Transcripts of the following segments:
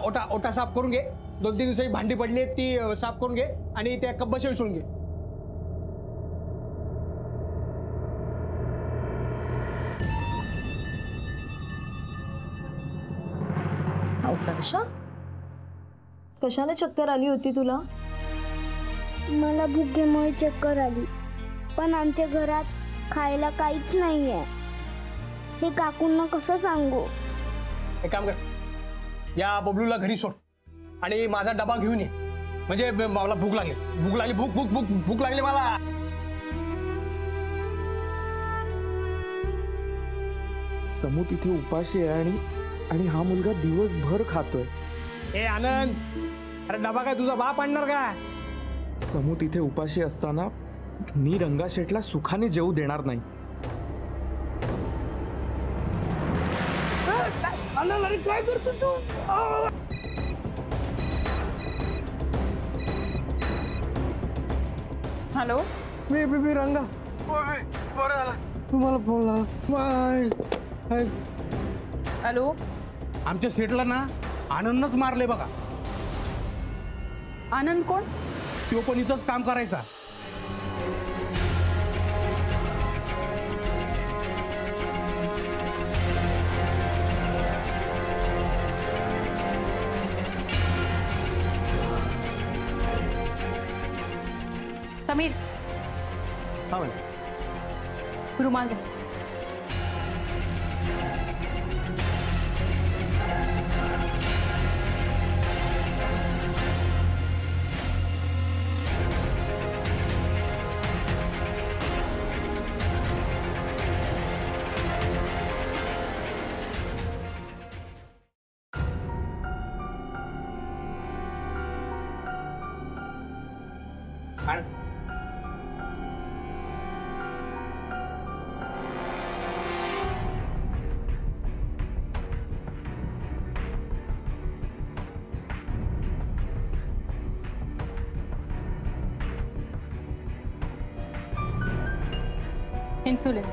ओटा ओटा साफ करून घे. 2-3 दिवसाची भांडी पडली आहेत ती साफ करून घे आणि त्या कब्बशा विसरून घे. अवकाश, कशाने चक्कर आली होती तुला? मला भुकेमुळे चक्कर आली, पण आमच्या घरात खायला काहीच नाहीये. हे काकूंना कसं सांगू? एक काम कर, या बबलूला घरी सोड आणि माझा डबा घेऊन ये. म्हणजे मला भूक लागली भूक भूक भूक भूक लागली मला. समू तिथे उपाशी आहे आणि हा मुलगा दिवसभर खातोय. ए आनंद, अरे डबा काय तुझा बाप आणणार का? समू तिथे उपाशी असताना मी रंगाशेठला सुखाने जेवू देणार नाही. अरे काय करतो तू? हॅलो, मी रंगा. बरं झालं तुम्हाला फोन लावला. हॅलो, आमच्या सेटला ना आनंदच मारले बघा. आनंद कोण? तो पण इथंच काम करायचा. समीर, हा मॅडम. रुमाल घ्या. इन्सुलिन.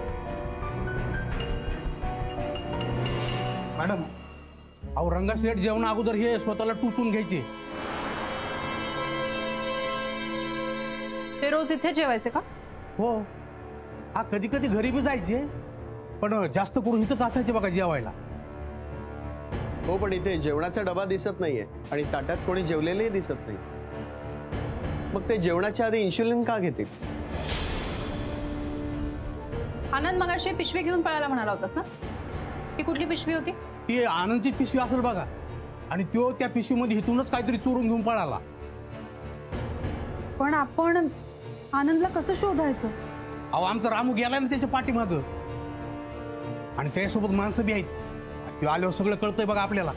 मॅडम, अहो रंगा सेट जेवणा अगोदर हे स्वतःला टुचून घ्यायचे. ते रोज इथे जेवायचे का? हो, हा कधी कधी घरी बी जायचे, पण जास्त करून इथंच असायचे बघा जेवायला. हो, पण इथे जेवणाचा डबा दिसत नाहीये आणि ताटात कोणी जेवलेलेही दिसत नाही. मग ते जेवणाच्या आधी इन्शुलिन का घेतील? आनंद मगाशी पिशवी घेऊन पळायला म्हणाला होतास ना? ती कुठली पिशवी होती? ती आनंदची पिशवी असेल बघा, आणि तो त्या पिशवीमध्ये इथूनच काहीतरी चोरून घेऊन पळाला. पण आपण आनंदला कसं शोधायचं? अहो आमचा रामू गेलाय ना त्याच्या पाठीमागं, आणि त्याच्यासोबत माणसं बी आहेत. तो आल्यावर सगळं कळतंय बघा आपल्याला.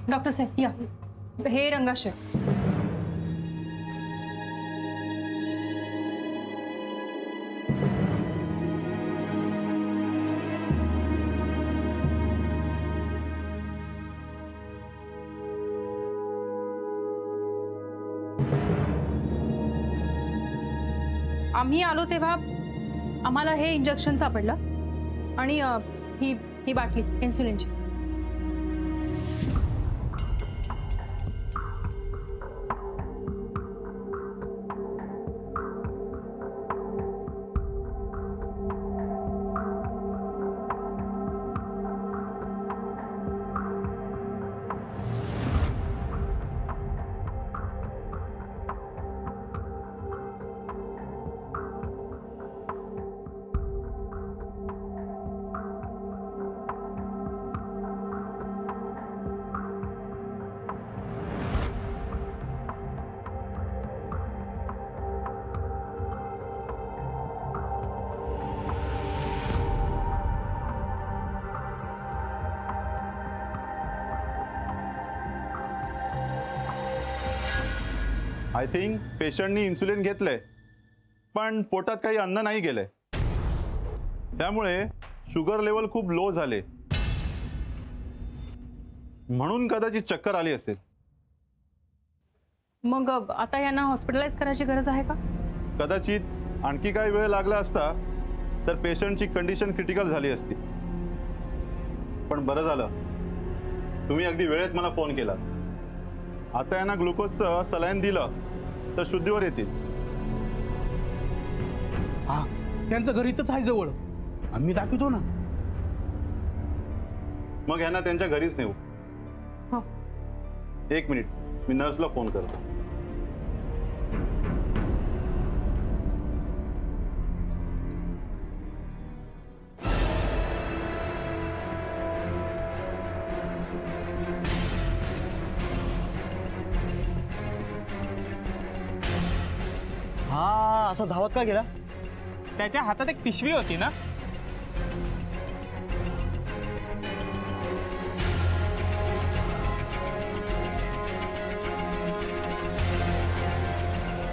डॉक्टर साहेब या, हे रंगाशेठ. आम्ही आलो तेव्हा आम्हाला हे इंजेक्शन सापडलं आणि ही बाटली इन्सुलिनची. आय थिंक पेशंटनी इन्सुलिन घेतलंय, पण पोटात काही अन्न नाही गेलंय, त्यामुळे शुगर लेवल खूप लो झाले, म्हणून कदाचित चक्कर आली असेल. मग आता यांना हॉस्पिटलाइज करायची गरज आहे का? कदाचित आणखी काही वेळ लागला असता तर पेशंटची कंडिशन क्रिटिकल झाली असती. पण बरं झालं तुम्ही अगदी वेळेत मला फोन केला. आता यांना ग्लुकोजचं सलाईन दिलं तर शुद्धीवर येतील. हा त्यांचं घर इथंच आहे जवळ, आम्ही दाखवतो ना. मग यांना त्यांच्या घरीच नेऊ. हो. 1 मिनिट, मी नर्सला फोन करतो. हा असं धावत का गेला? त्याच्या हातात एक पिशवी होती ना.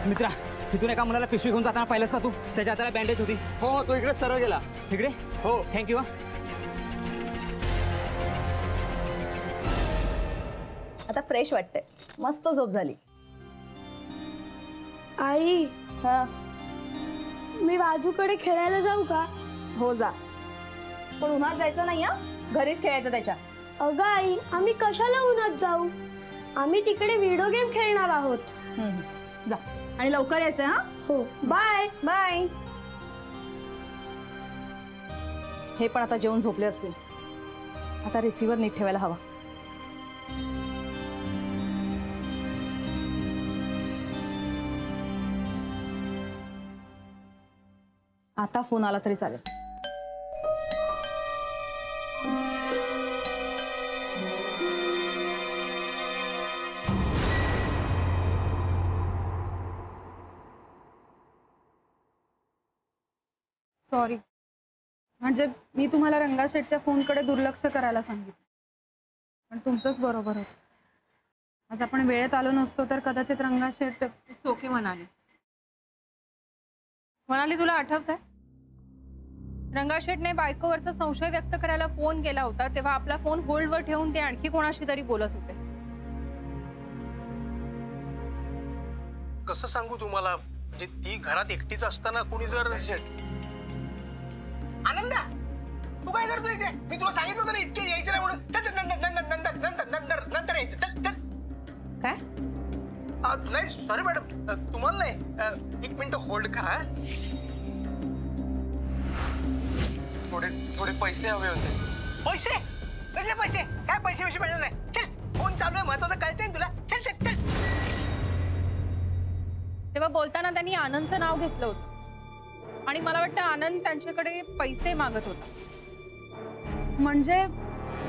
मित्रा, तिथून एका मुलाला पिशवी घेऊन जाताना पाहिलंस का तू? त्याच्या हाताला बँडेज होती. हो हो, तो इकडे सरळ गेला. इकडे? हो. थँक्यू. आता फ्रेश वाटतंय, मस्त झोप झाली. आई, हा मी राजूकडे खेळायला जाऊ का? हो जा, पण उन्हात जायचं नाही हा, घरीच खेळायचं त्याच्या. अगं आई, आम्ही कशाला उन्हात जाऊ? आम्ही तिकडे व्हिडिओ गेम खेळणार आहोत. जा आणि लवकर यायचं हा. हो, बाय. बाय. हे पण आता जेवून झोपले असतील. आता रिसिव्हर नीट ठेवायला हवा. आता फोन आला तरी चालेल. सॉरी, म्हणजे मी तुम्हाला रंगाशेठच्या फोनकडे दुर्लक्ष करायला सांगितलं, पण तुमचंच बरोबर होतं. आज आपण वेळेत आलो नसतो तर कदाचित रंगाशेठ ओके म्हणाले. तुला आठवतंय रंगाशेठने बायकोवरचा संशय व्यक्त करायला फोन केला होता तेव्हा आपला फोन होल्डवर ठेवून ते आणखी कोणाशी तरी बोलत होते. कसं सांगू तुम्हाला, म्हणजे ती घरात एकटीच असताना कोणी जर आनंदा तू काय करतोय इथे? मी तुला सांगितलं होतं ना इतके यायचं नाही म्हणून. नंतर यायचं. चल चल. काय? नाही सॉरी मॅडम, तुम्हाला नाही. 1 मिनिट होल्ड करा. थोडे पैसे हवे होते. पैसे? कसले पैसे? काय पैसे विषय मिळणार नाही. चल, फोन चालू आहे, महत्वाचं कळतंय ना तुला. चल चल चल. तेव्हा बोलताना त्यांनी आनंदचं नाव घेतलं होतं आणि मला वाटतं आनंद त्यांच्याकडे पैसे मागत होता. म्हणजे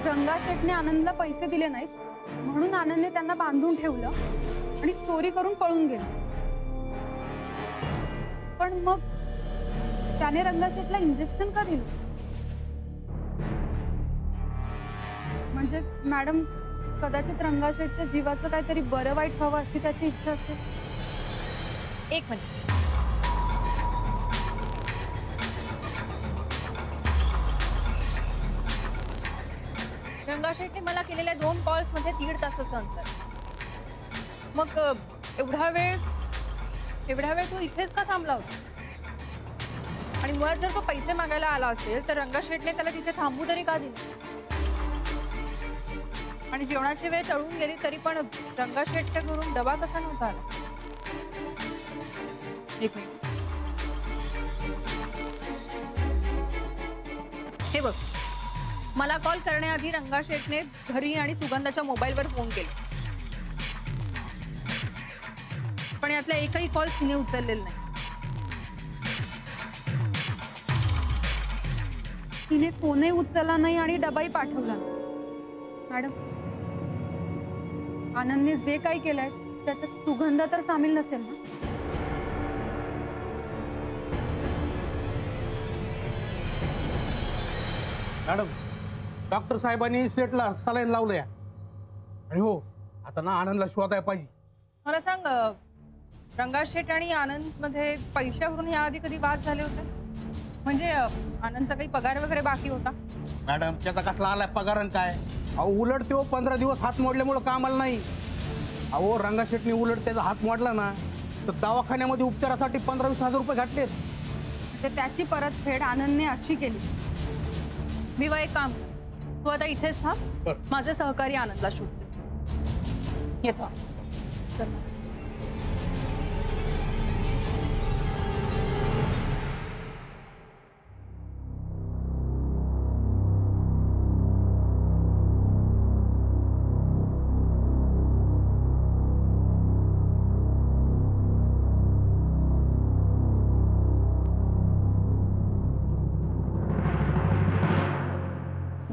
रंगाशेठने आनंदला पैसे दिले नाहीत म्हणून आनंदने त्यांना बांधून ठेवलं आणि चोरी करून पळून गेला. पण मग त्याने रंगाशेठला इंजेक्शन का दिलं? म्हणजे मॅडम, कदाचित रंगाशेठच्या जीवाचं काहीतरी बरं वाईट व्हावं अशी त्याची इच्छा असेल. 1 मिनिट. रंगाशेठने मला केलेल्या 2 कॉल्स मध्ये 1.5 तासाचं अंतर. मग एवढा वेळ तू इथेच का थांबला होता? आणि मुळात जर तो पैसे मागायला आला असेल तर रंगाशेठने त्याला तिथे थांबू तरी का दिलं? आणि जेवणाची वेळ टळून गेली तरी पण रंगाशेठच्या घरून डबा कसा नव्हता आला? 1 मिनिट. हे बघ, मला कॉल करण्याआधी रंगाशेठने घरी आणि सुगंधाच्या मोबाईलवर फोन केला, पण यातला एकही कॉल तिने उचललेला नाही. तिने फोनही उचलला नाही आणि डबाही पाठवला नाही. मॅडम, आनंदने जे काही केलंय त्याच्यात सुगंध तर सामील नसेल ना? मॅडम, डॉक्टर साहेबांनी सेटला सलाईन लावलंय आणि हो आता ना आनंदला शोधायला पाहिजे. मला सांग, रंगाशेठ आणि आनंद मध्ये पैशावरून याआधी कधी वाद झाले होते? म्हणजे आनंदचा काही पगार वगैरे बाकी होता? मॅडम, त्याचा कसला आलाय पगार काय? अहो उलट तो 15 दिवस हात मोडल्यामुळे कामाला नाही. अहो रंगाशेठने उलट त्याचा हात मोडला ना तर दवाखान्यामध्ये उपचारासाठी 15-20 हजार रुपये घातलेत. म्हणजे त्याची परतफेड आनंदने अशी केली. मी एक काम कर, तू आता इथेच थांब, बरं. माझे सहकारी आनंदला शोधते. येतो. चल.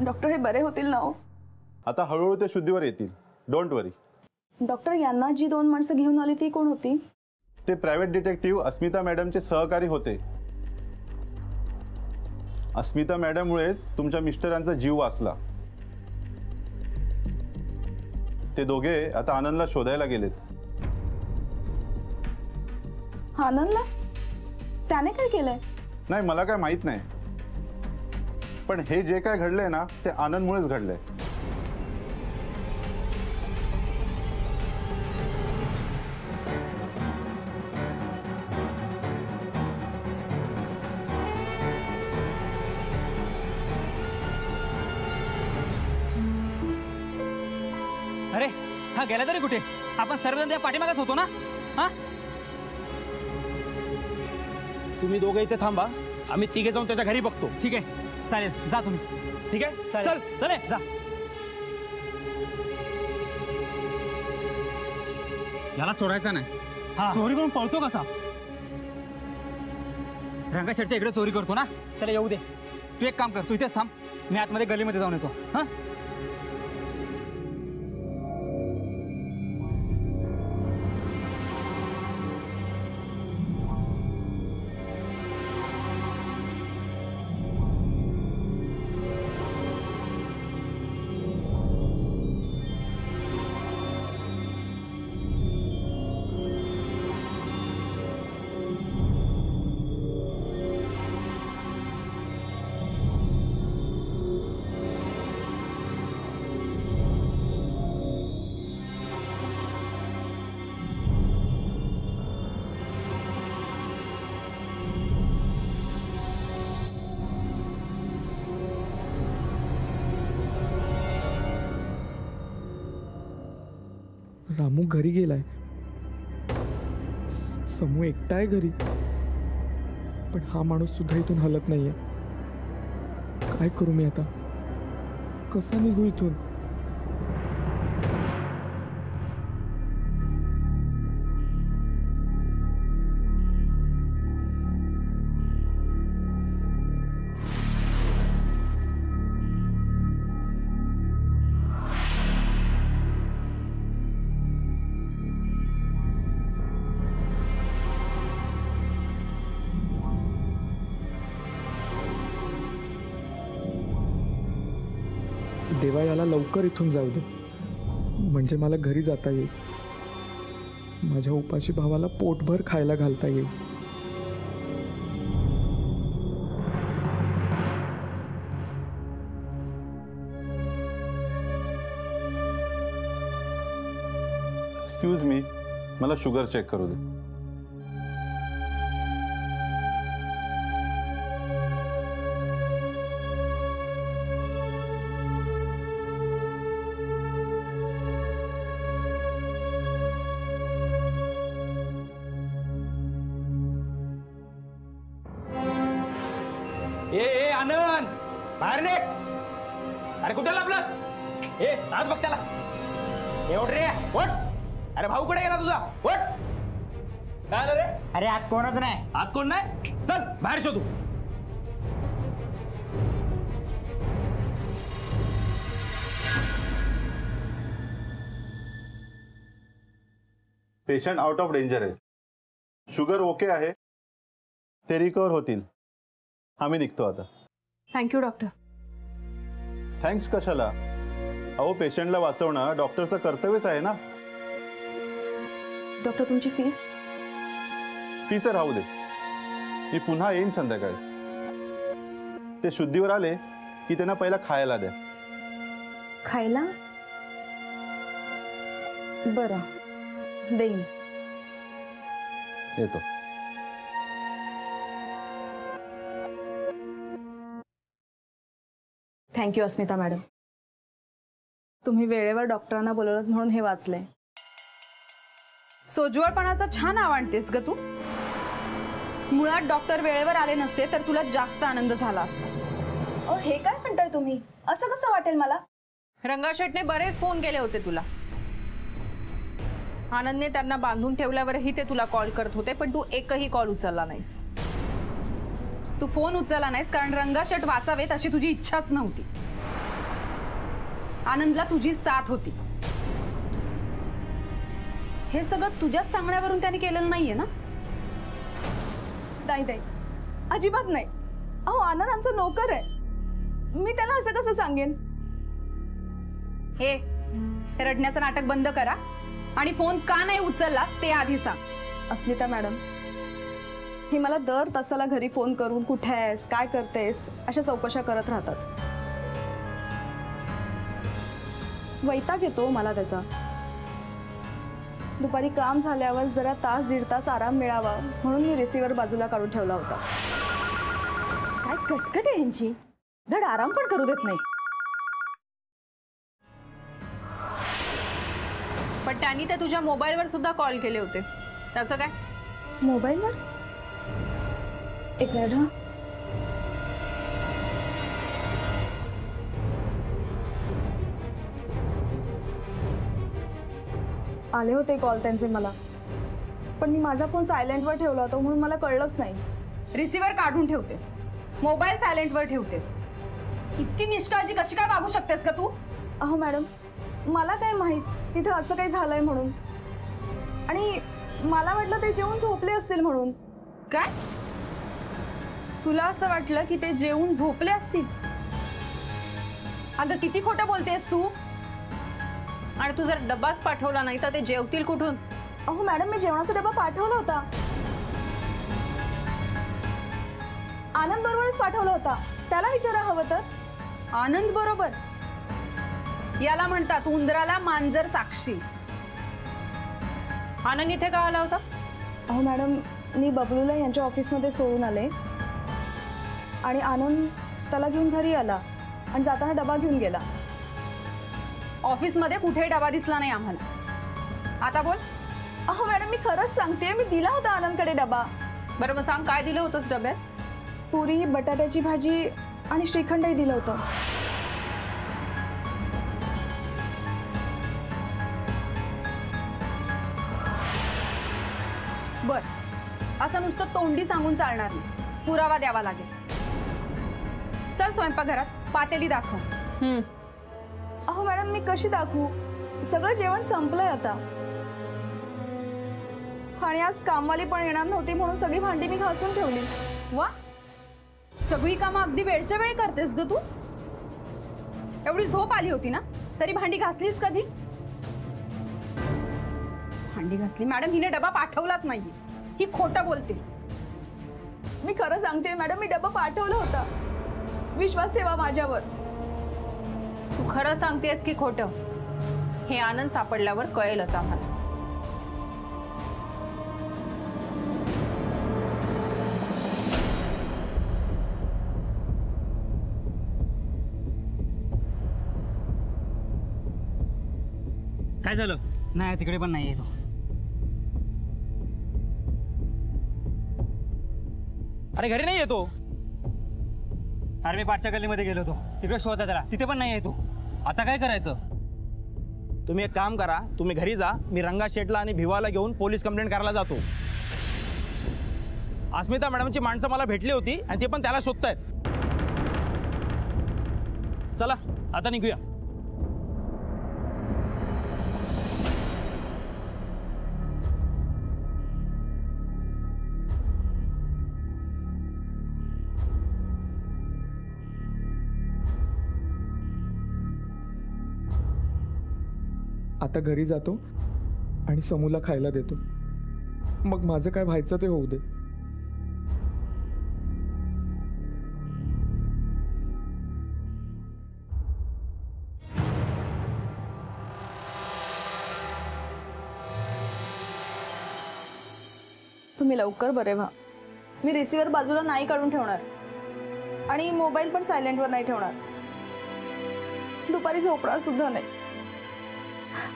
डॉक्टर हे बरे होतील ना हो? आता हळूहळू ते शुद्धीवर येतील. Don't worry. डॉक्टर यांना जी 2 माणसं घेऊन आली ती कोण होती? ते प्रायव्हेट डिटेक्टिव्ह अस्मिता मॅडमचे सहकारी होते. अस्मिता मॅडममुळेच तुमच्या मिस्टरांचा जीव वाचला. ते दोघे आता आनंदला शोधायला गेलेत. आनंदला? त्याने काय केलंय? नाही, मला काय माहित नाही, पण हे जे काय घडलंय ना ते आनंदमुळेच घडलंय. अरे हा गेला तरी कुठे? आपण सर्वजण त्या पाठीमागच होतो ना. हा, तुम्ही दोघे इथे थांबा, आम्ही तिघे जाऊन त्याच्या घरी बघतो. ठीक आहे, चालेल, जा तुम्ही. ठीक आहे, चल चल जा. याला सोडायचा नाही. चोरी करून पळतो कसा? रंगाशेठच्या इकडे चोरी करतो ना, त्याला येऊ दे. तू एक काम कर, तू इथेच थांब, मी आतमध्ये गलीमध्ये जाऊन येतो. हा, रामू घरी गेलाय. समू एकटा आहे घरी, पण हा माणूस सुद्धा इथून हलत नाहीये. काय करू मी आता? कसा निघू इथून? देवा, याला लवकर इथून जाऊ दे, म्हणजे मला घरी जाता येईल. माझ्या उपाशी भावाला पोटभर खायला घालता येईल. एक्सक्यूज मी, मला शुगर चेक करू दे. ए आनंद, बाहेर निघ. अरे कुठे लपलास? आज बघ त्याला. एवढ रे, वट. अरे भाऊ कुठे गेला तुझा? वट. काय झालं रे? अरे आत कोणच नाही. आत कोण नाही? चल बाहेर शोधू. पेशंट आउट ऑफ डेंजर आहे. शुगर ओके आहे, ते रिकवर होतील. आम्ही निघतो आता. Thank you doctor. थँक्स कशाला? अहो, पेशंटला वाचवणं डॉक्टरचं कर्तव्यच आहे ना. डॉक्टर तुमची फीस? फीचं राहू दे, मी पुन्हा येईन संध्याकाळी. ते शुद्धीवर आले की त्यांना पहिला खायला द्या. खायला? बरं, देईन. येतो. थँक्यू अस्मिता मॅडम. तुम्ही वेळेवर डॉक्टरांना बोलवलं म्हणून हे वाचलंय. सोज्वळपणाचं छान आवडतेस ग तू. मुळात डॉक्टर वेळेवर आले नसते तर तुला जास्त आनंद झाला असता. हे काय म्हणताय तुम्ही? असं कसं वाटेल मला? रंगाशेठने बरेच फोन केले होते तुला. आनंदने त्यांना बांधून ठेवल्यावरही ते तुला कॉल करत होते, पण तू एकही कॉल उचलला नाहीस. तू फोन उचलला नाहीस कारण रंगाशेठ वाचावेत अशी तुझी इच्छाच नव्हती. आनंदला तुझी साथ होती. हे सगळं तुझ्याच सांगण्यावरून त्याने केलेलं नाहीये ना? नाही, अजिबात नाही. अहो, आनंद आमचा नोकर आहे. मी त्याला असं कसं सांगेन? हे रडण्याचं नाटक बंद करा आणि फोन का नाही उचललास ते आधी सांग. अस्मिता मॅडम, हे मला दर तासाला घरी फोन करून कुठे आहेस, काय करतेस अशा चौकशा करत राहतात. वैताग येतो मला त्याचा. दुपारी काम झाल्यावर जरा तास दीड तास आराम मिळावा म्हणून मी रिसिव्हर बाजूला काढून ठेवला होता. काय कटकट आहे यांची, धड आराम पण करू देत नाही. पण त्यांनी ते तुझ्या मोबाईलवर सुद्धा कॉल केले होते, त्याचं काय? मोबाईलवर? एक मिनिट हा. आले होते कॉल त्यांचे मला, पण मी माझा फोन सायलेंटवर ठेवला होता म्हणून मला कळलंच नाही. रिसिव्हर काढून ठेवतेस, मोबाईल सायलेंटवर ठेवतेस. इतकी निष्काळजी कशी काय वागू शकतेस का तू? अहो मॅडम, मला काय माहित तिथं असं काही झालंय म्हणून. आणि मला वाटलं ते जेवून झोपले असतील म्हणून. काय? तुला असं वाटलं की ते जेवून झोपले असतील? अगं किती खोटं बोलतेस तू. आणि तू जर डब्बाच पाठवला नाही तर ते जेवतील कुठून? अहो मॅडम, मी जेवणाचा डबा पाठवला होता. आनंद बरोबरच पाठवला होता. त्याला विचारा हवं तर. आनंद बरोबर? याला म्हणतात उंदराला मांजर साक्षी. आनंद इथे का आला होता? अहो मॅडम, मी बबलूला यांच्या ऑफिसमध्ये सोडून आले आणि आनंद त्याला घेऊन घरी आला आणि जाताना डबा घेऊन गेला. ऑफिसमध्ये कुठे डबा दिसला नाही आम्हाला. आता बोल. अहो मॅडम, मी खरंच सांगते, मी दिला होता आनंदकडे डबा. बरं मग सांग, काय दिलं होतंस डब्यात? पुरी, बटाट्याची भाजी आणि श्रीखंडही दिलं होतं. बर, असं नुसतं तोंडी सांगून चालणार नाही, पुरावा द्यावा लागेल. चल स्वयंपाकघरात, पातेली दाखव. अहो मॅडम, मी कशी दाखवू? सगळं जेवण संपलंय आता. आणि आज कामवाली पण येणार नव्हती म्हणून सगळी भांडी मी घासून ठेवली. वा, सगळी कामं अगदी वेळच्या वेळी करतेस ग तू. एवढी झोप आली होती ना, तरी भांडी घासलीस कधी? भांडी घासली? मॅडम, हिने डबा पाठवलाच नाहीये, ही खोटं बोलते. मी खरं सांगते मॅडम, मी डबा पाठवला होता. विश्वास ठेवा माझ्यावर. तू खरं सांगतेस की खोटं, हे आनंद सापडल्यावर कळेलच आम्हाला. काय झालं? नाही, तिकडे पण नाही येतो. अरे घरी नाही येतो. अरे मी पाठच्या गल्लीमध्ये गेलो होतो, तिकडे शोधा त्याला, तिथे पण नाही येतो. आता काय करायचं? तुम्ही एक काम करा, तुम्ही घरी जा, मी रंगा शेटला आणि भिवाला घेऊन पोलीस कंप्लेंट करायला जातो. अस्मिता मॅडमची माणसं मला भेटली होती आणि ते पण त्याला शोधतायत. चला आता निघूया. आता घरी जातो आणि समूला खायला देतो. मग माझं काय व्हायचं ते होऊ दे. तुम्ही लवकर बरे व्हा. मी रिसिव्हर बाजूला नाही काढून ठेवणार आणि मोबाईल पण सायलेंटवर नाही ठेवणार. दुपारी झोपणार सुद्धा नाही.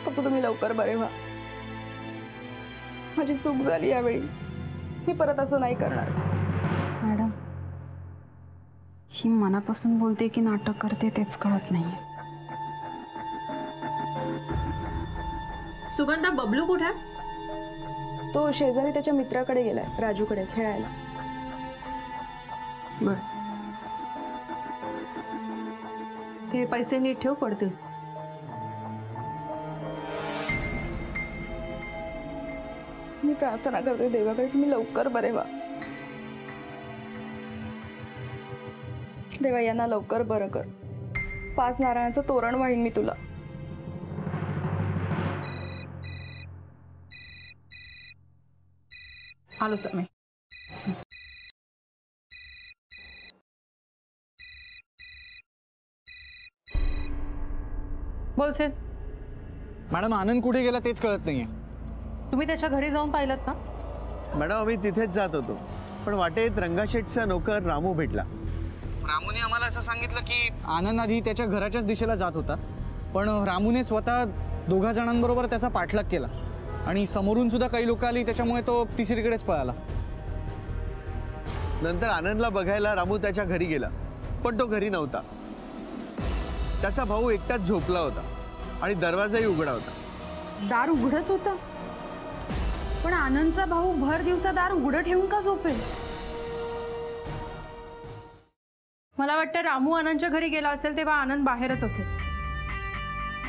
फक्त तुम्ही लवकर बरे व्हा. माझी चूक झाली यावेळी. मी परत असं नाही करणार. मॅडम, ही मनापासून बोलते की नाटक करते तेच कळत नाहीये. सुगंधा, बबलू कुठे आहे? तो शेजारी त्याच्या मित्राकडे गेलाय, राजूकडे खेळायला. बर, ते पैसे नीट ठेव, पडतील. मी प्रार्थना करते देवाकडे, तुम्ही लवकर बरे व्हा. देवा, यांना लवकर बरं कर. 5 नारळाचं तोरण वाहीन मी तुला. आलोच मी. बोलसे, मॅडम आनंद कुठे गेला तेच कळत नाहीये. तुम्ही त्याच्या घरी जाऊन पाहिलं का? मॅडम आम्ही तिथेच जात होतो, पण वाटेत रंगाशेठचा नोकर रामू भेटला. रामूने आम्हाला असं सांगितलं की आनंद आधी त्याच्या घराच्याच दिशेला जात होता, पण रामूने स्वतः 2 जणांबरोबर त्याचा पाठलाग केला आणि समोरून सुद्धा काही लोक आली, त्याच्यामुळे तो तिसरीकडेच पळाला. नंतर आनंदला बघायला रामू त्याच्या घरी गेला, पण तो घरी नव्हता. त्याचा भाऊ एकटाच झोपला होता आणि दरवाजाही उघडा होता. दार उघडच होतं, पण आनंदचा भाऊ भर दिवसा दार उघडं ठेवून का झोपेल? मला वाटतं रामू आनंदच्या घरी गेला असेल तेव्हा आनंद बाहेरच असेल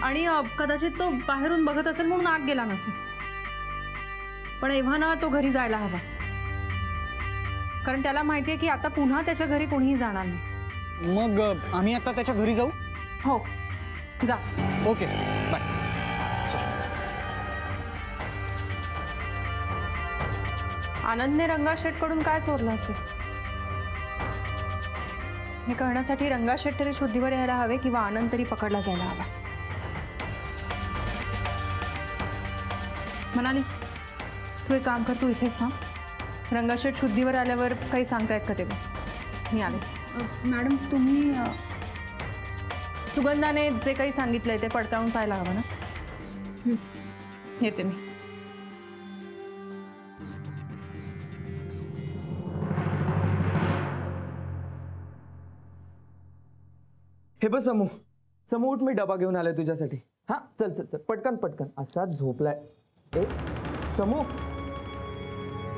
आणि कदाचित तो बाहेरून बघत असेल म्हणून आत गेला नसेल. पण एव्हाना तो घरी जायला हवा, कारण त्याला माहितीये की आता पुन्हा त्याच्या घरी कोणीही जाणार नाही. मग आम्ही आता त्याच्या घरी जाऊ? हो, जा. Okay, bye. आनंदने रंगाशेठकडून काय चोरलं असेल हे कळण्यासाठी रंगाशेठ तरी शुद्धीवर यायला हवे किंवा आनंद तरी पकडला जायला हवा. म्हणाली, तू एक काम कर, तू इथेच थांब. रंगाशेठ शुद्धीवर आल्यावर काही सांगतायत का तेव्हा मी आलेच. मॅडम, तुम्ही सुगंधाने जे काही सांगितलंय ते पडताळून पाहायला हवं ना. येते मी. हे बघ समू, समू उठ, मी डबा घेऊन आलोय तुझ्यासाठी. हा, चल चल चल, पटकन पटकन. असा झोपलाय. ए समू,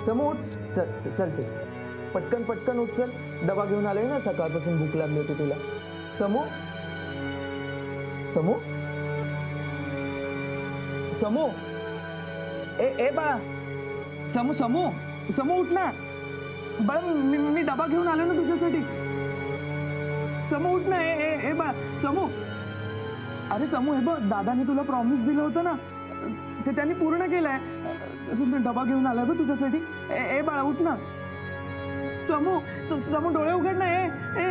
समू उठ, चल चल चल चल, पटकन पटकन उठ, चल. डबा घेऊन आलोय ना, सकाळपासून भूक लागली होती तुला. समू, समू, समू, ए बाळा, समू समू समू उठ ना बाळा, मी डबा घेऊन आलोय ना तुझ्यासाठी. समू उठ ना. ए बा समू, अरे समू, हे बघ, दादाने तुला प्रॉमिस दिलं होतं ना, ते त्यांनी पूर्ण केलंय. डबा घेऊन आलाय बघ तुझ्यासाठी. ए बाळा उठ ना. समू, समू डोळे उघड ना. ए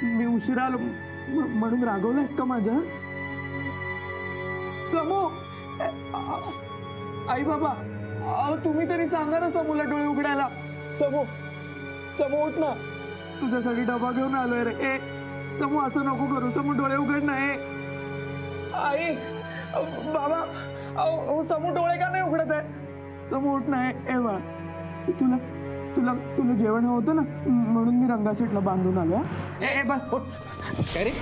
मी उशिरा आलो म्हणून रागवलायस का माझ्या? समू, आई बाबा, तुम्ही तरी सांगा ना समूला डोळे उघडायला. समू, समू उठ ना, तुझ्यासाठी डबा घेऊन आलोय रे. ए समू, असं नको करू. समू डोळे उघड ना. आई बाबा, समू डोळे का नाही उघडत आहे? समू उठ ना. ए बा, तुला तुला तुला जेवण होतं ना, म्हणून मी रंगाशेठला बांधून आलो. ए बा उठ. काय रे,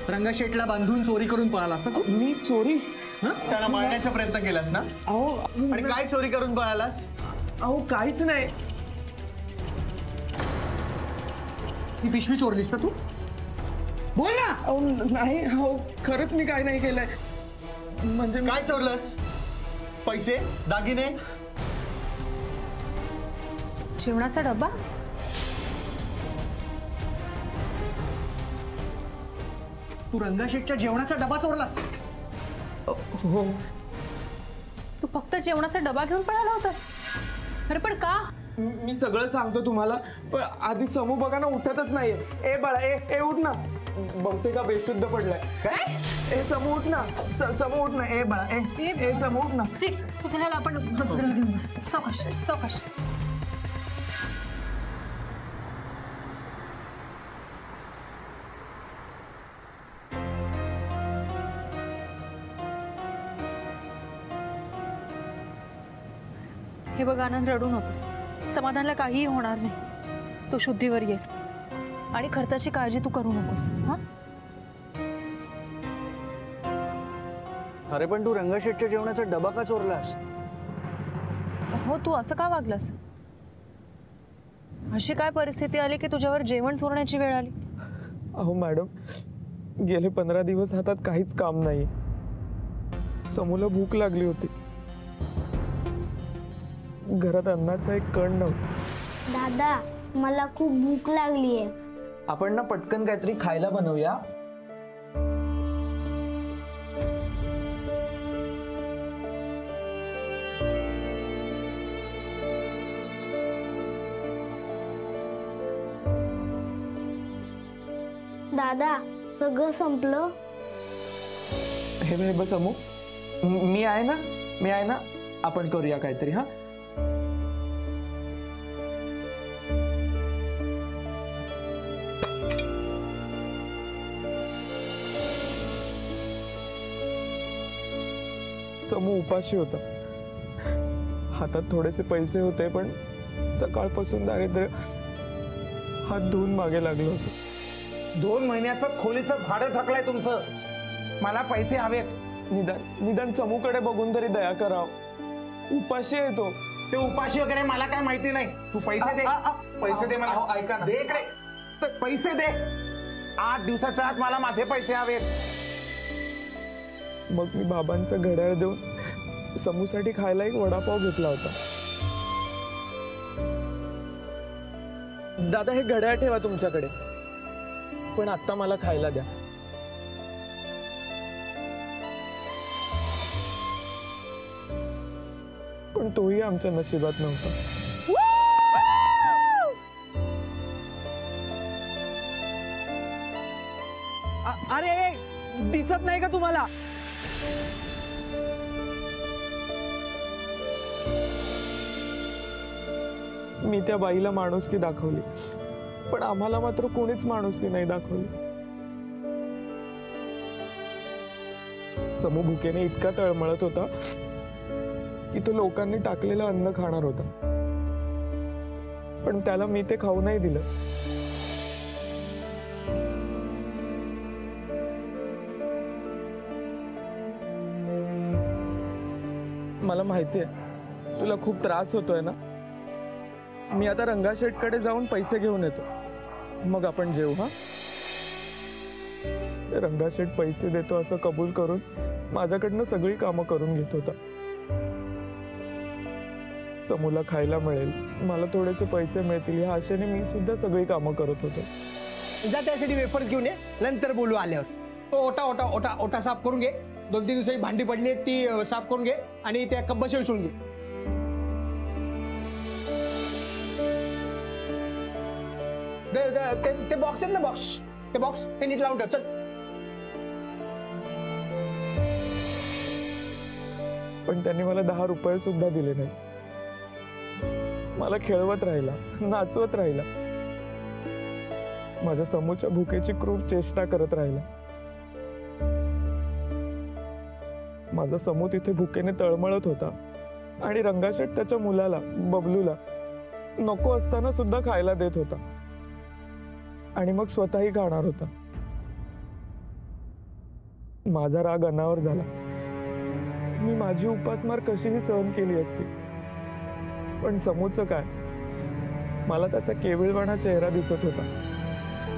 रंगाशेठला बांधून चोरी करून पळालास ना तू? मी चोरी? त्याला मारण्याचा प्रयत्न केलास ना? अहो, आणि काय चोरी करून पळालास? अहो काहीच नाही. ही पिशवी चोरलीस ना तू? बोल ना. अहो नाही, हो खरंच मी काय नाही केलंय. म्हणजे काय चोरलंस? पैसे, दागिने? जेवणाचा डबा? तू रंगाशेठच्या जेवणाचा डबा चोरलास? हो. तू फक्त जेवणाचा डबा घेऊन पळाला होतास? अरे पण का? मी सगळं सांगतो तुम्हाला, पण आधी समू बघा ना, उठतच नाहीये. ए बाळा, ए उठ ना. बहुतेक हा बेशुद्ध पडलाय. काय? ए समू उठ ना. समू उठ ना. ए बाळा, ए समू उठ ना. सीट, तुझ्याला आपण हॉस्पिटलला घेऊन जा. सावकाश सावकाश. हे बघ आनंद, रडू नकोस. समाधानला काहीही होणार नाही. तू शुद्धीवर ये आणि खर्चाची काळजी तू करू नकोस. हा, अरे पण तू रंगाशेठच्या जेवणाचा डबा का चोरलास? हो, तू असं का वागलास? अशी काय परिस्थिती आली की तुझ्यावर जेवण चोरण्याची वेळ आली? अहो मॅडम, गेले 15 दिवस हातात काहीच काम नाही. समूला भूक लागली होती. घरात अन्नाचा एक कण नव्हता. दादा, मला खूप भूक लागली आहे. आपण ना पटकन काहीतरी खायला बनवूया. दादा, सगळं संपलं? हे बघ समू, मी आहे ना, आपण करूया काहीतरी. हा, समू उपाशी होता. हातात थोडेसे पैसे होते, पण सकाळपासून दारिद्र्य हात धुवून मागे लागलं होतं. 2 महिन्याचं खोलीचं भाडं थकलंय तुमचं. मला पैसे हवेत. निदान समूकडे बघून तरी दया कराव. उपाशी आहे तो. ते उपाशी वगैरे मला काय माहिती नाही. तू पैसे दे. पैसे दे मला. ऐका ना. दे इकडे. तर पैसे दे. 8 दिवसाच्या आत मला माझे पैसे हवेत. मग मी बाबांचं घड्याळ देऊन समूसाठी खायला एक वडापाव घेतला होता. दादा, हे घड्याळ ठेवा तुमच्याकडे, पण आता मला खायला द्या. पण तोही आमच्या नशिबात नव्हता. अरे दिसत नाही का तुम्हाला? मी त्या बाईला माणुसकी दाखवली, पण आम्हाला मात्र कोणीच माणुसकी नाही दाखवली. समू भुकेने इतका तळमळत होता की तो लोकांनी टाकलेलं अन्न खाणार होता, पण त्याला मी ते खाऊ नाही दिलं. मला माहितीये तुला खूप त्रास होतोय ना. मी आता रंगाशेठकडे जाऊन पैसे घेऊन येतो, मग आपण जेवू. हा, रंगाशेठ पैसे देतो असं कबूल करून माझ्याकडनं सगळी कामं करून घेत होता. समूला खायला मिळेल, मला थोडेसे पैसे मिळतील या आशेने मी सुद्धा सगळी कामं करत होतो. जा त्यासाठी वेफर्स घेऊन ये, नंतर बोलू आल्यावर. तो ओटा साफ करून घे. 2-3 दिवसाची भांडी पडली आहेत ती साफ करून घे आणि त्या कब्बशी विसरून घे. ते बॉक्स आहेत ना, बॉक्स ते नीट लावून ठेव. चल. पण त्यांनी मला 10 रुपये सुद्धा दिले नाही. मला खेळवत राहिला, नाचवत राहिला, माझ्या समूच्या भुकेची क्रूर चेष्टा करत राहिला. माझा समू तिथे भुकेने तळमळत होता आणि रंगाशेठ त्याच्या मुलाला बबलूला नको असताना सुद्धा खायला देत होता आणि मग स्वतःही खाणार होता. माझा राग अनावर झाला. मी माझी उपासमार कशीही सहन केली असती, पण समूचं काय? मला त्याचा केविलवाणा चेहरा दिसत होता.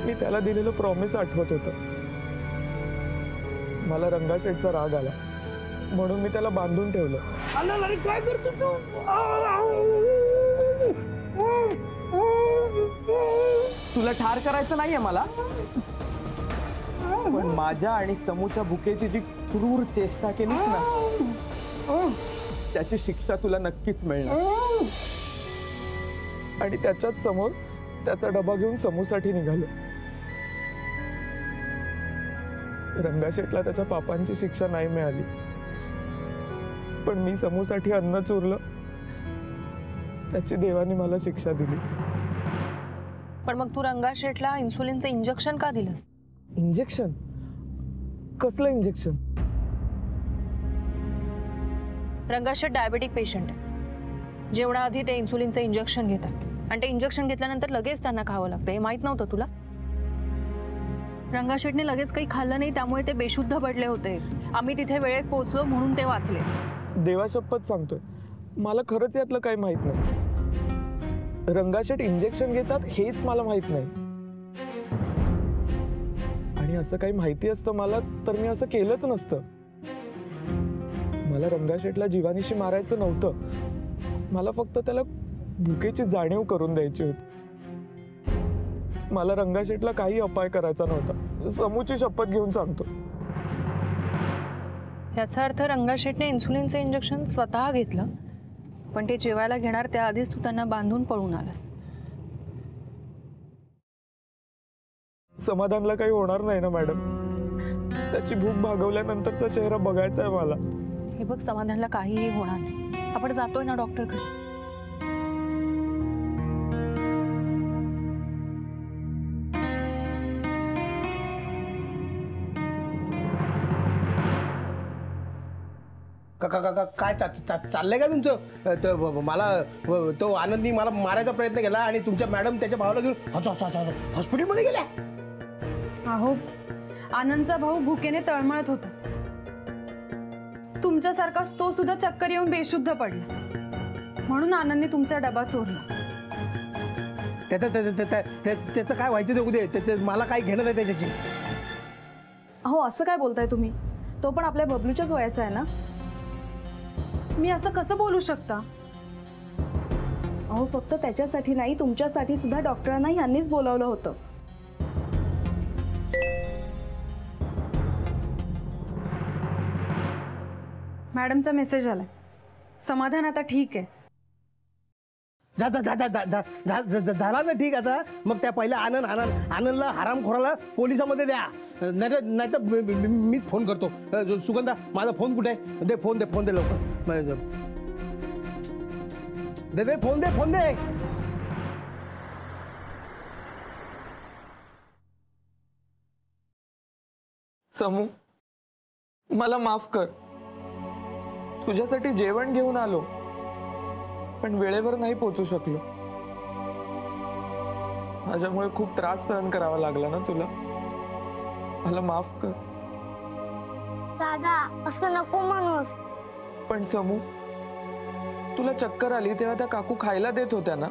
मी त्याला दिलेलं प्रॉमिस आठवत होतं. मला रंगाशेठचा राग आला म्हणून मी त्याला बांधून ठेवलं. अरे काय करतो तू? तुला ठार करायचं नाहीये मला, पण माझ्या आणि समूच्या भुकेची जी क्रूर चेष्टा केलीस ना, त्याची शिक्षा तुला नक्कीच मिळणार. आणि त्याच्याच समोर त्याचा डबा घेऊन समूसाठी निघालो. रंगाशेठला त्याच्या पापांची शिक्षा नाही मिळाली, पण मी समूसाठी अन्न चुरलं, त्याची देवाने मला शिक्षा दिली. पण मग तू रंगाशेठला इन्सुलिनचं इंजेक्शन का दिलंस? इंजेक्शन? कसलं जेवणाआधी ते इन्सुलिनचं इंजेक्शन घेतात आणि ते इंजेक्शन घेतल्यानंतर लगेच त्यांना खावं लागतं, हे माहित नव्हतं तुला? रंगाशेठने लगेच काही खाल्लं नाही, त्यामुळे ते बेशुद्ध पडले होते. आम्ही तिथे वेळेत पोहोचलो म्हणून ते वाचले. देवा शपथ सांगतोय, मला खरंच यातलं काही माहित नाही. रंगाशेठ इंजेक्शन घेतात हेच मला माहित नाही. आणि असं काही माहिती असतं मला तर मी असं केलंच नसतं. मला रंगाशेठला जीवानीशी मारायचं नव्हतं. मला फक्त त्याला भुकेची जाणीव करून द्यायची होती. मला रंगाशेठला काही अपाय करायचा नव्हता. समूची शपथ घेऊन सांगतो. याचा अर्थ रंगाशेठने इन्सुलिनचं इंजेक्शन स्वतः घेतलं, पण ते जेवायला घेणार त्याआधीच तू त्यांना बांधून पळून आलास. समाधानला काही होणार नाही ना मॅडम? त्याची भूक भागवल्यानंतरचा चेहरा बघायचा आहे मला. हे बघ, समाधानला काहीही होणार नाही. आपण जातोय ना डॉक्टरकडे. काय चाललंय का तुमचं? मला तो आनंदी मला मारायचा प्रयत्न केला आणि तुमच्या मॅडम त्याच्या भावाला घेऊन हॉस्पिटलमध्ये गेल्या. अहो, आनंदचा भाऊ भुकेने तळमळत होता. तुमच्यासारखाच तो सुद्धा चक्कर येऊन बेशुद्ध पडला, म्हणून आनंदने तुमचा डबा चोरला. त्याचं काय व्हायचं ते उद्या, त्याचं मला काय घेणं आहे त्याच्याशी. अहो, असं काय बोलताय तुम्ही? तो पण आपल्या बबलूच्याच वयाचा आहे ना. मी असं कसं बोलू शकता? अहो, फक्त त्याच्यासाठी नाही, तुमच्यासाठी सुद्धा डॉक्टरांना यांनीच बोलावलं होतं. मॅडमचा मेसेज आलाय. समाधान आता ठीक आहे. झाला ना ठीक. आता मग त्या पहिल्या आनंदला हरामखोराला पोलिसामध्ये द्या, नाही तर मीच फोन करतो. सुगंधा, माझा फोन कुठे आहे? दे फोन दे लवकर. दे फोन दे. समू, मला माफ कर. तुझ्यासाठी जेवण घेऊन आलो, पण वेळेवर नाही पोहोचू शकलो. माझ्यामुळे खूप त्रास सहन करावा लागला ना तुला. मला माफ कर. दादा, असं नको म्हणूस. पण समू, तुला चक्कर आली तेव्हा त्या काकू खायला देत होत्या ना,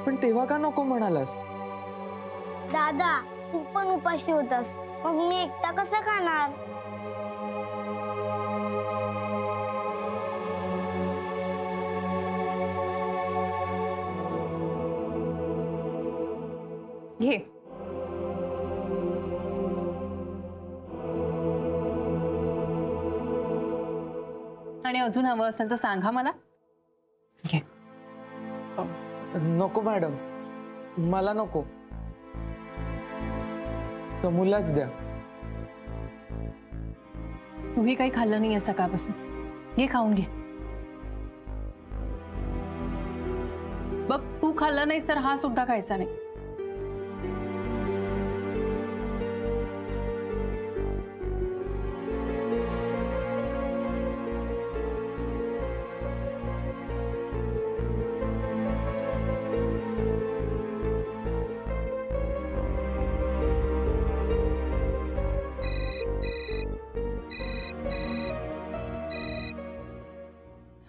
पण तेव्हा का नको म्हणालास? दादा, तू पण उपाशी होतास, मग मी एकटा कसं खाणार? घे. आणि अजून हवं असेल तर सांगा मला. घे. नको मॅडम, मला नको. समूलाच द्या. तूही काही खाल्लं नाहीये सकाळपासून. घे, खाऊन घे. बघ, तू खाल्लं नाहीस तर हा सुद्धा खायचा नाही.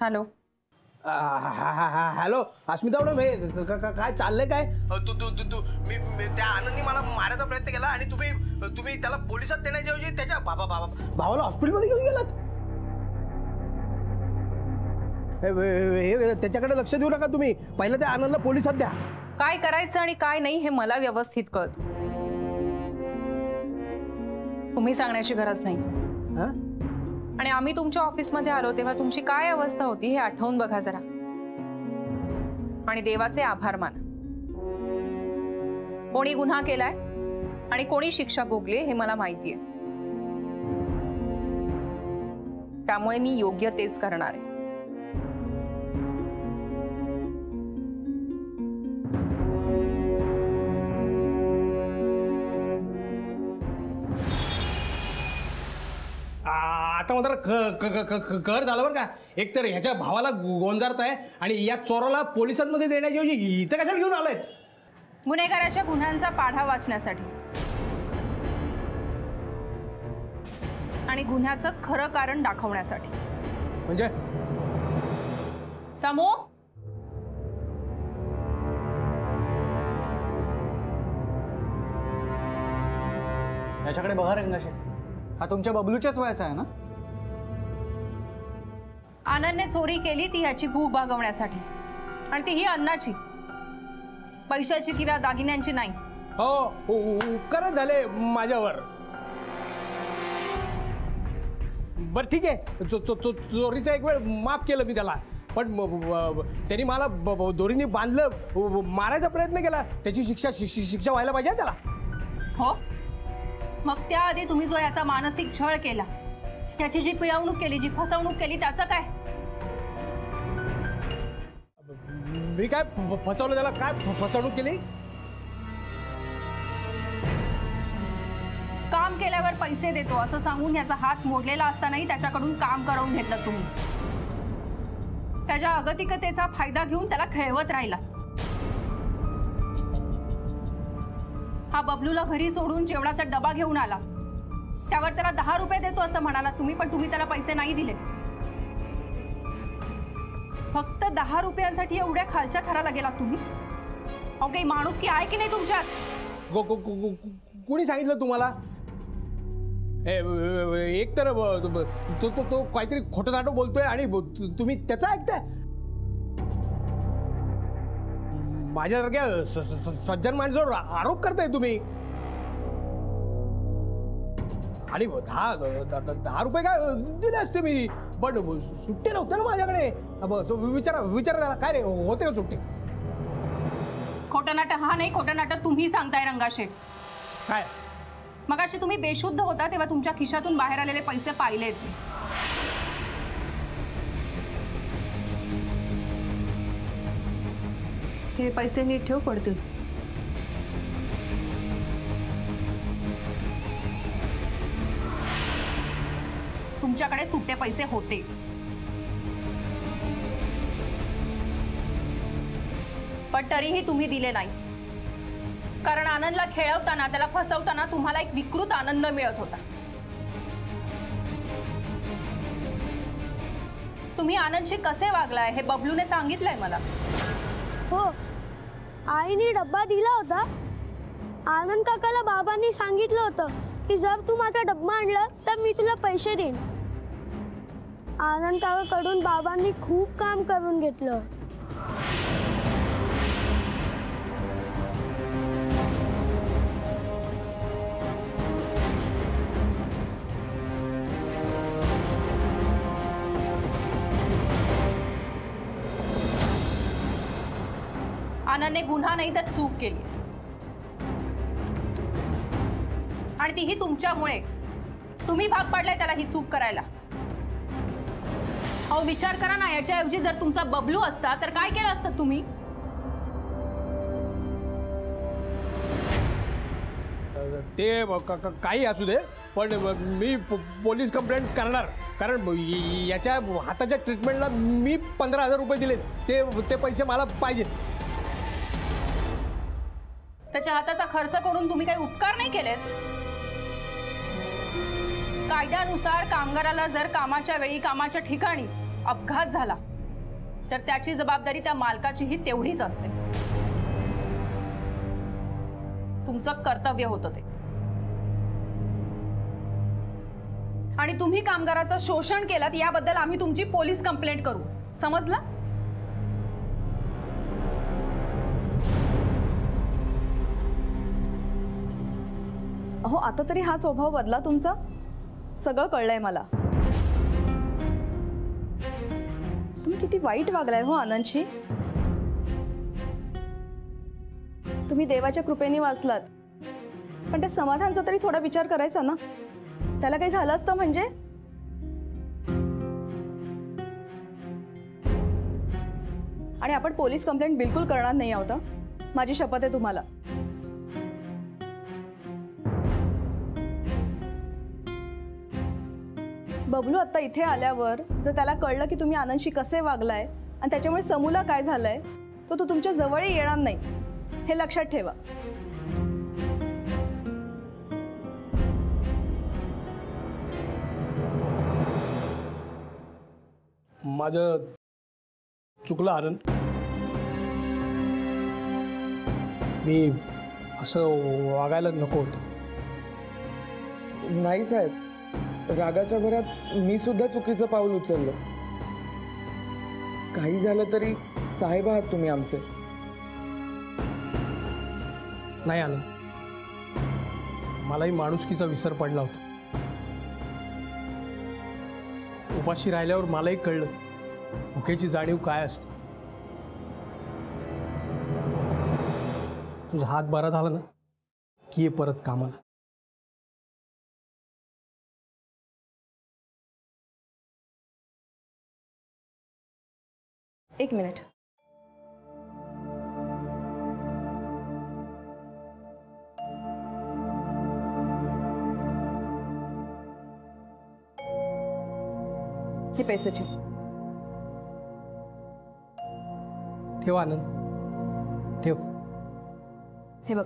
हॅलो. हॅलो अस्मिता मॅडम, हे काय चाललंय काय? मी त्या आनंदी मला मारायचा प्रयत्न केला आणि तुम्ही त्याला पोलिसात देण्याऐवजी त्याच्या भावाला हॉस्पिटलमध्ये घेऊन गेलात. त्याच्याकडे लक्ष देऊ नका तुम्ही. पहिलं त्या आनंदला पोलिसात द्या. काय करायचं आणि काय नाही हे मला व्यवस्थित कळत. तुम्ही सांगण्याची गरज नाही. आणि आम्ही तुमच्या ऑफिसमध्ये आलो तेव्हा तुमची काय अवस्था होती हे आठवून बघा जरा. आणि देवाचे आभार माना. कोणी गुन्हा केलाय आणि कोणी शिक्षा भोगली हे मला माहितीये. त्यामुळे मी योग्य तेच करणार आहे. आता मात्र कर झालं बरं का. एकतर ह्याच्या भावाला गोंजारताय आणि या चोराला पोलिसांमध्ये देण्याची इथं कशाला घेऊन आलाय? गुन्हेगाराच्या गुन्ह्यांचा पाढा वाचण्यासाठी आणि गुन्ह्याचं खरं कारण दाखवण्यासाठी. म्हणजे समू, याच्याकडे बघा रंगाशेठ, हा तुमच्या बबलूच्याच वयाचा आहे ना? आनंदने चोरी केली ती ह्याची भूक भागवण्यासाठी आणि तीही अन्नाची, पैशाची किंवा दागिन्यांची नाही. हो उपकारच झाले माझ्यावर. बर ठीक आहे, चोरीचा एक वेळ माफ केलं मी त्याला, पण त्यांनी मला दोरीने बांधलं, मारायचा प्रयत्न केला, त्याची शिक्षा व्हायला पाहिजे त्याला. हो, मग त्याआधी तुम्ही जो याचा मानसिक छळ केला, याची जी पिळवणूक केली, जी फसवणूक केली, त्याचं काय? मी काय फसवलं त्याला? काय फसवणूक केली? काम केल्यावर पैसे देतो असं सांगून याचा हात मोडलेला असतानाही त्याच्याकडून काम करवून घेतलं तुम्ही. त्याच्या अगतिकतेचा फायदा घेऊन त्याला खेळवत राहिला. हा बबलूला घरी सोडून जेवणाचा डबा घेऊन आला, त्यावर त्याला 10 रुपये देतो असं म्हणाला तुम्ही, पण तुम्ही त्याला पैसे नाही दिले. फक्त 10 रुपयांसाठी एवढ्या खालच्या थराला गेला तुम्ही? अहो, काही माणूस की आहे की नाही तुमच्यात? कोणी सांगितलं तुम्हाला? एक तर तो काहीतरी खोटं नाटं बोलतोय आणि तुम्ही त्याचा ऐकताय. माझ्यासारख्या सज्जन माणसावर आरोप करताय तुम्ही. आणि 10 रुपये काय दिले असते मी, पण सुट्टे नव्हते ना माझ्याकडे. विचारा त्याला, काय रे होते का सुट्टे? खोटं नाटक हा नाही, खोटं नाटक तुम्ही सांगताय रंगाशेठ. काय? मगाशी तुम्ही बेशुद्ध होता तेव्हा तुमच्या खिशातून बाहेर आलेले पैसे पाहिलेत. ते पैसे नीट ठेव पडतील. तुमच्याकडे सुट्टे पैसे होते, पण तरीही तुम्ही दिले नाही. कारण आनंदला खेळवताना, त्याला फसवताना तुम्हाला एक विकृत आनंद मिळत होता. तुम्ही आनंदशी कसे वागलाय हे बबलूने सांगितलंय मला. हो, आईने डब्बा दिला होता. आनंद काकाला बाबांनी सांगितलं होतं की जर तू माझा डब्बा आणला तर मी तुला पैसे देईन. आनंद काकाकडून बाबांनी खूप काम करून घेतलं. आनंदने गुन्हा नाही तर चूक केली आणि तीही तुमच्यामुळे. तुम्ही भाग पाडलाय त्याला ही चूक करायला. अहो, विचार करा ना, याच्याऐवजी जर तुमचा बबलू असता तर काय केलं असतं तुम्ही? ते काही असू दे, पण मी पोलीस कंप्लेंट करणार. कारण याच्या हाताच्या ट्रीटमेंटला मी 15,000 रुपये दिले, ते पैसे मला पाहिजेत. त्याच्या हाताचा खर्च करून तुम्ही काही उपकार नाही केलेत. कायद्यानुसार कामगाराला जर कामाच्या वेळी, कामाच्या ठिकाणी अपघात झाला तर त्याची जबाबदारी त्या मालकाचीही तेवढीच असते. तुमचं कर्तव्य होतं ते. आणि तुम्ही कामगाराचं शोषण केलं याबद्दल आम्ही तुमची पोलीस कंप्लेंट करू, समजलं? अहो, आता तरी हा स्वभाव बदला तुमचा. सगळं कळलंय मला. तुम्ही किती वाईट वागलाय हो आनंदशी. तुम्ही देवाच्या कृपेने वाचलात, पण त्या समाधानचा तरी थोडा विचार करायचा ना. त्याला काही झालं असतं म्हणजे. आणि आपण पोलीस कंप्लेंट बिलकुल करणार नाही आहोत. माझी शपथ आहे तुम्हाला. बबलू आता इथे आल्यावर जर त्याला कळलं की तुम्ही आनंदशी कसे वागलाय आणि त्याच्यामुळे समूला काय झालंय तर तो तुमच्या जवळही येणार नाही, हे लक्षात ठेवा. माझं चुकलं आनंद. मी असं वागायला नको होतं. नाही साहेब, रागाच्या भरात मी सुद्धा चुकीचं पाऊल उचललं. काही झालं तरी साहेब आहात तुम्ही आमचे. नाही आनंद, मलाही माणुसकीचा विसर पडला होता. उपाशी राहिल्यावर मलाही कळलं भुकेची जाणीव काय असते. तुझा हात बरा झाला ना की ये परत कामाला. एक मिनिट. हे पैसे ठेव. ठेव आनंद, ठेव. हे बघ,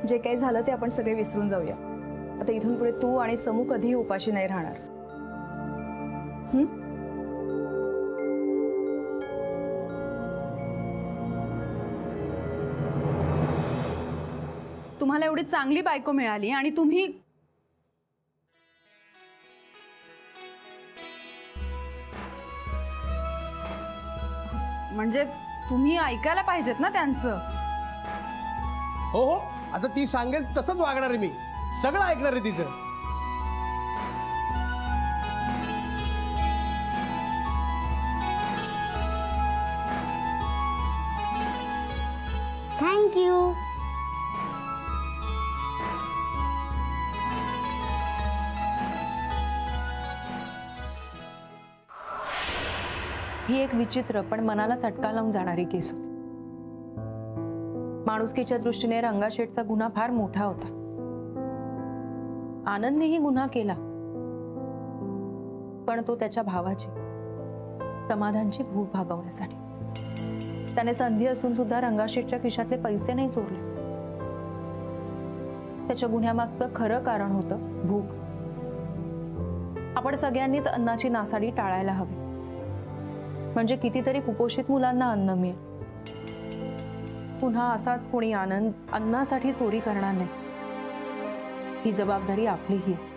जे काही झालं ते आपण सगळे विसरून जाऊया. आता इथून पुढे तू आणि समू कधीही उपाशी नाही राहणार. तुम्हाला एवढी चांगली बायको मिळाली आणि तुम्ही म्हणजे तुम्ही ऐकायला पाहिजेत ना त्यांचं. हो हो, आता ती सांगेल तसंच वागणार आहे मी. सगळं ऐकणार आहे तिचं. थँक्यू. ही एक विचित्र पण मनाला चटका लावून जाणारी केस होती. माणुसकीच्या दृष्टीने रंगाशेठचा गुन्हा फार मोठा होता. आनंदनेही गुन्हा केला, पण तो त्याच्या भावाची समाधानची भूक भागवण्यासाठी. त्याने संधी असून सुद्धा रंगाशेठच्या खिशातले पैसे नाही चोरले. त्याच्या गुन्ह्यामागचं खरं कारण होतं भूक. आपण सगळ्यांनीच अन्नाची नासाडी टाळायला हवी, म्हणजे कितीतरी कुपोषित मुलांना अन्न मिळेल. पुन्हा असाच कोणी आनंद अन्नासाठी चोरी करणार नाही. ही जबाबदारी आपलीही आहे.